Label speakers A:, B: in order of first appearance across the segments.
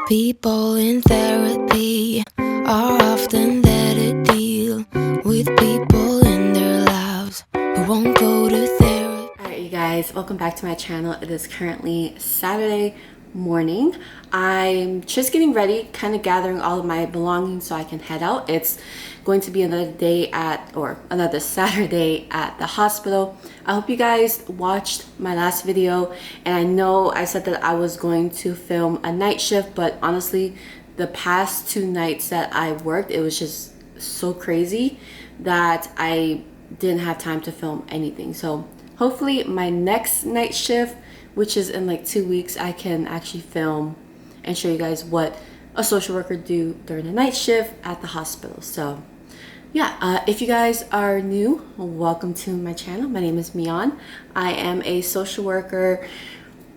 A: People in therapy are often there to deal with people in their lives who won't go to therapy.
B: Alright, you guys, welcome back to my channel. It is currently Saturday morning. I'm just getting ready, kind of gathering all of my belongings so I can head out. It's going to be another day another Saturday at the hospital. I hope you guys watched my last video, and I know I said that I was going to film a night shift, but honestly, the past 2 nights that I worked, it was just so crazy that I didn't have time to film anything. So hopefully my next night shift, which is in like 2 weeks, I can actually film and show you guys what a social worker do during the night shift at the hospital. So yeah, if you guys are new, welcome to my channel. My name is Mian. I am a social worker.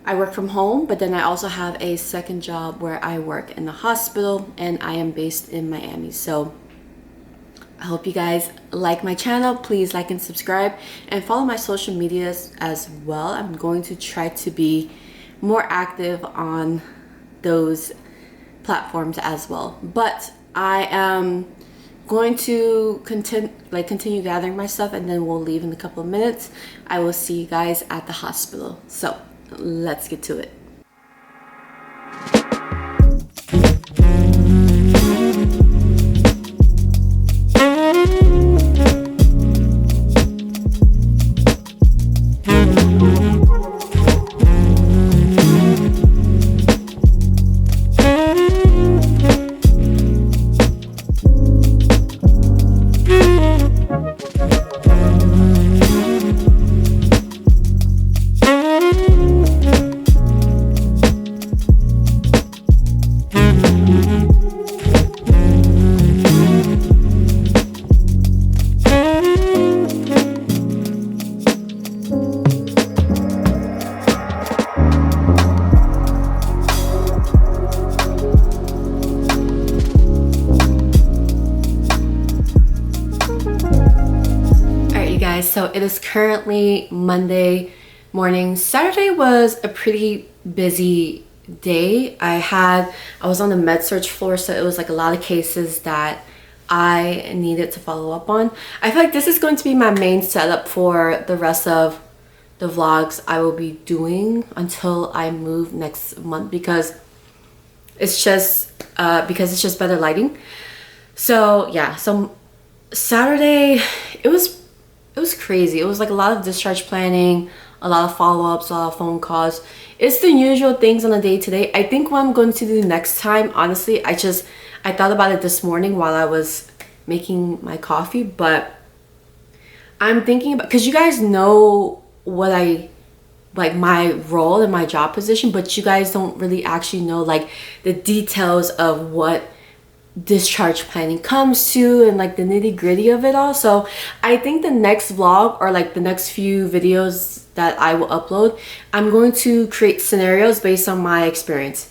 B: I work from home, but then I also have a second job where I work in the hospital, and I am based in Miami. So I hope you guys like my channel. Please like and subscribe and follow my social medias as well. I'm going to try to be more active on those platforms as well. But I am going to continue gathering my stuff, and then we'll leave in a couple of minutes. I will see you guys at the hospital. So let's get to it. So it is currently Monday morning. Saturday was a pretty busy day. I was on the med surge floor, so it was like a lot of cases that I needed to follow up on. I feel like this is going to be my main setup for the rest of the vlogs I will be doing until I move next month, because it's just better lighting. So yeah, so Saturday it was crazy. It was like a lot of discharge planning, a lot of follow-ups, a lot of phone calls. It's the usual things on a day-to-day. I think what I'm going to do next time, honestly, I thought about it this morning while I was making my coffee, but I'm thinking about, because you guys know what like my role in my job position, but you guys don't really actually know like the details of what discharge planning comes to and like the nitty-gritty of it all. So I think the next vlog, or like the next few videos that I will upload, I'm going to create scenarios based on my experience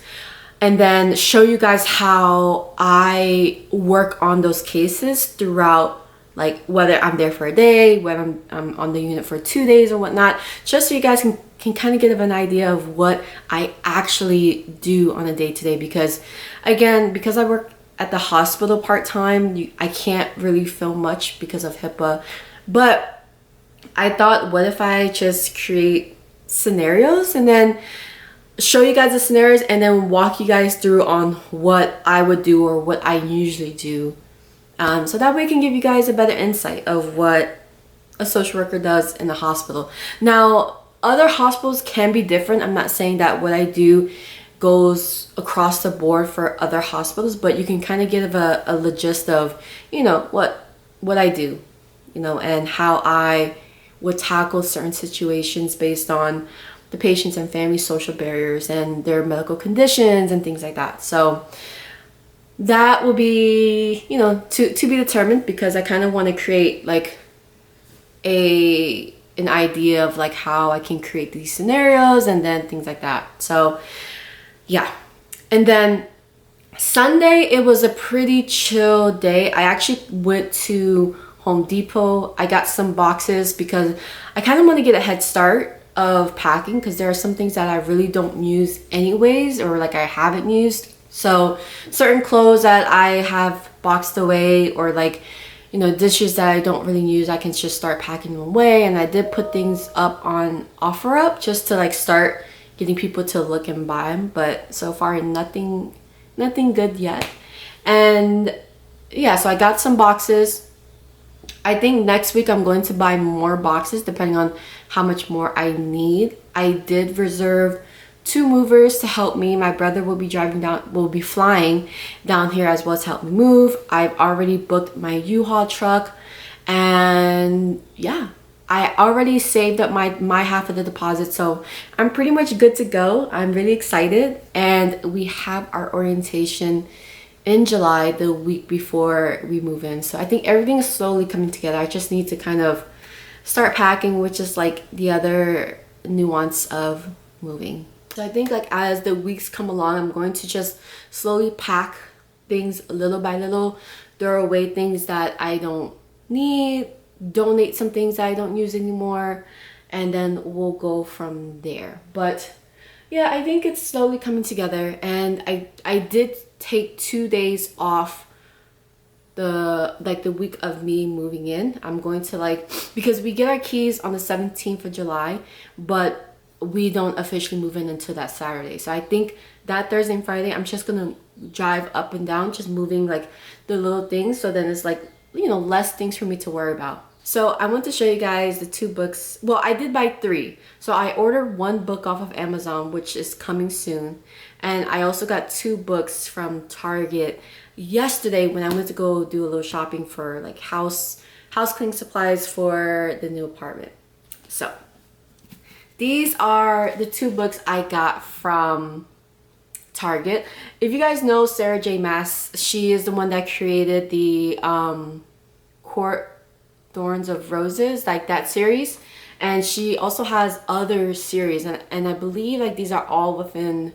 B: and then show you guys how I work on those cases throughout, like whether I'm there for a day, whether I'm on the unit for 2 days or whatnot, just so you guys can kind of get an idea of what I actually do on a day-to-day. Because again, because I work at the hospital part-time, I can't really film much because of HIPAA. But I thought, what if I just create scenarios and then show you guys the scenarios and then walk you guys through on what I would do or what I usually do, so that way I can give you guys a better insight of what a social worker does in the hospital. Now, other hospitals can be different. I'm not saying that what I do goes across the board for other hospitals, but you can kind of get a gist of, you know, what I do, you know, and how I would tackle certain situations based on the patients and family social barriers and their medical conditions and things like that. So that will be, you know, to be determined, because I kind of want to create like an idea of like how I can create these scenarios and then things like that. So yeah. And then Sunday, it was a pretty chill day. I actually went to Home Depot. I got some boxes because I kind of want to get a head start of packing, because there are some things that I really don't use anyways, or like I haven't used So certain clothes that I have boxed away, or like, you know, dishes that I don't really use, I can just start packing them away. And I did put things up on OfferUp just to like start getting people to look and buy them, but so far nothing good yet. And yeah, so I got some boxes. I think next week I'm going to buy more boxes depending on how much more I need. I did reserve 2 movers to help me. My brother will be flying down here as well to help me move. I've already booked my U-Haul truck, and yeah, I already saved up my half of the deposit, so I'm pretty much good to go. I'm really excited, and we have our orientation in July, the week before we move in. So I think everything is slowly coming together. I just need to kind of start packing, which is like the other nuance of moving. So I think like as the weeks come along, I'm going to just slowly pack things little by little, throw away things that I don't need, donate some things that I don't use anymore, and then we'll go from there. But yeah, I think it's slowly coming together, and I did take 2 days off the week of me moving in. I'm going to like, because we get our keys on the 17th of July, but we don't officially move in until that Saturday. So I think that Thursday and Friday I'm just gonna drive up and down, just moving like the little things, so then it's like, you know, less things for me to worry about. So I want to show you guys the 2 books. Well, I did buy 3. So I ordered 1 book off of Amazon, which is coming soon. And I also got 2 books from Target yesterday when I went to go do a little shopping for like house cleaning supplies for the new apartment. So these are the 2 books I got from Target. If you guys know Sarah J. Maas, she is the one that created the Court Thorns of Roses, like that series, and she also has other series, and I believe like these are all within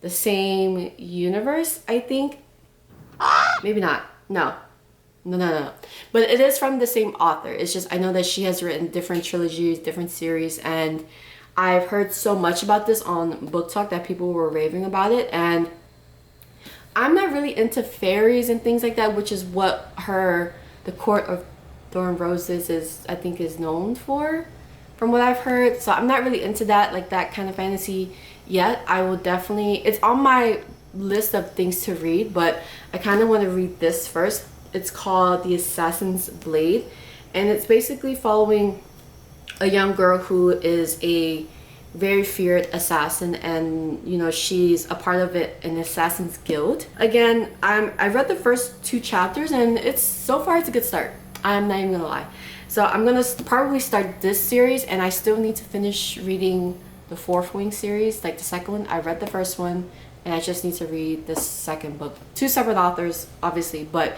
B: the same universe, I think. Maybe not. No. But it is from the same author. It's just I know that she has written different trilogies, different series, and I've heard so much about this on Book Talk that people were raving about it, and I'm not really into fairies and things like that, which is what the Court of Thorn Roses is known for, from what I've heard. So I'm not really into that, like that kind of fantasy yet. I will definitely, it's on my list of things to read, but I kind of want to read this first. It's called The Assassin's Blade, and it's basically following a young girl who is a very feared assassin, and you know, she's a part of an assassin's guild. Again, I read the first 2 chapters, and so far it's a good start. I'm not even gonna lie. So I'm gonna probably start this series, and I still need to finish reading the Fourth Wing series, like the second one. I read the first one, and I just need to read the second book. 2 separate authors, obviously, but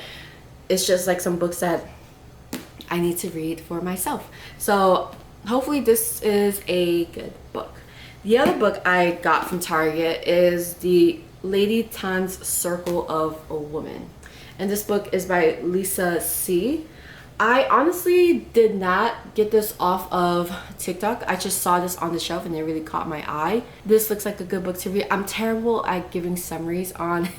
B: it's just like some books that I need to read for myself. So hopefully this is a good book. The other book I got from Target is the Lady Tan's Circle of a Woman, and this book is by Lisa C. I honestly did not get this off of TikTok. I just saw this on the shelf and it really caught my eye. This looks like a good book to read. I'm terrible at giving summaries on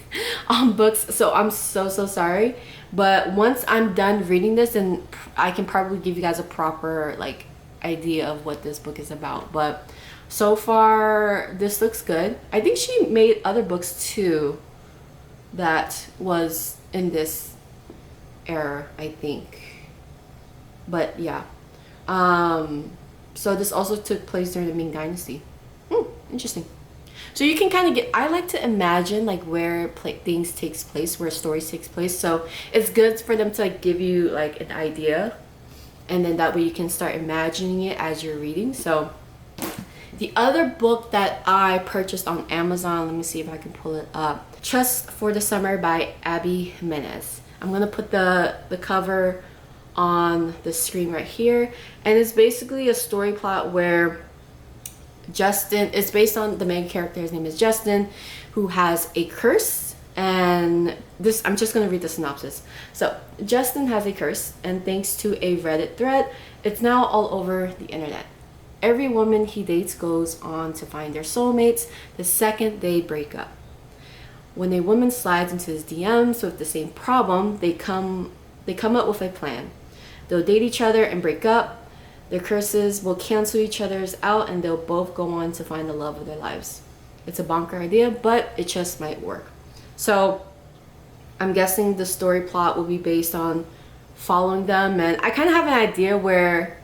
B: books, so I'm so sorry. But once I'm done reading this, and I can probably give you guys a proper like idea of what this book is about. But so far this looks good. I think she made other books too that was in this era, I think. But yeah, so this also took place during the Ming Dynasty. Interesting. So you can kind of get, I like to imagine like where things takes place, where stories takes place. So it's good for them to like give you like an idea, and then that way you can start imagining it as you're reading. So the other book that I purchased on Amazon, let me see if I can pull it up. Trust for the Summer by Abby Jimenez. I'm gonna put the cover on the screen right here, and it's basically a story plot where Justin, it's based on the main character. His name is Justin, who has a curse, and this, I'm just gonna read the synopsis. So Justin has a curse, and thanks to a Reddit thread, it's now all over the internet. Every woman he dates goes on to find their soulmates the second they break up. When a woman slides into his DMs with the same problem, they come up with a plan. They'll date each other and break up. Their curses will cancel each other's out, and they'll both go on to find the love of their lives. It's a bonker idea, but it just might work. So I'm guessing the story plot will be based on following them, and I kind of have an idea where,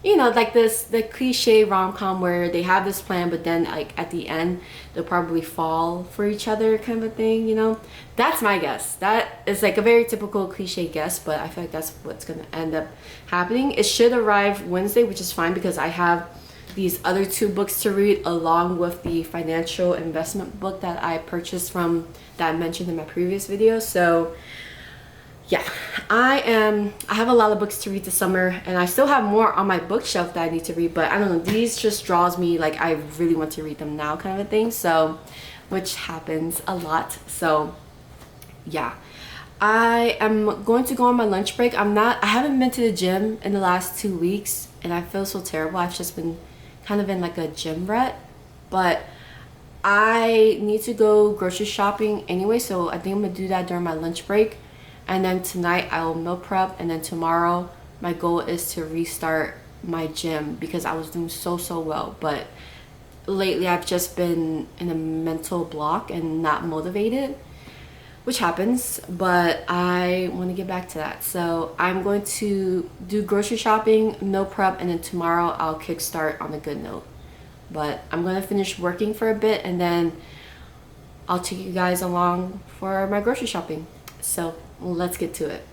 B: you know, like the cliche rom-com where they have this plan, but then like at the end they'll probably fall for each other, kind of a thing, you know. That's my guess. That is like a very typical cliche guess, but I feel like that's what's gonna end up happening. It should arrive Wednesday, which is fine because I have these other 2 books to read along with the financial investment book that I purchased from, that I mentioned in my previous video. So yeah, I have a lot of books to read this summer, and I still have more on my bookshelf that I need to read, but I don't know, these just draws me, like I really want to read them now, kind of a thing. So, which happens a lot. So yeah, I am going to go on my lunch break. I haven't been to the gym in the last 2 weeks, and I feel so terrible. I've just been kind of in like a gym rut, but I need to go grocery shopping anyway, so I think I'm gonna do that during my lunch break. And then tonight I will meal prep, and then tomorrow my goal is to restart my gym because I was doing so well, but lately I've just been in a mental block and not motivated, which happens, but I want to get back to that. So I'm going to do grocery shopping, meal prep, and then tomorrow I'll kickstart on a good note. But I'm going to finish working for a bit, and then I'll take you guys along for my grocery shopping. So let's get to it.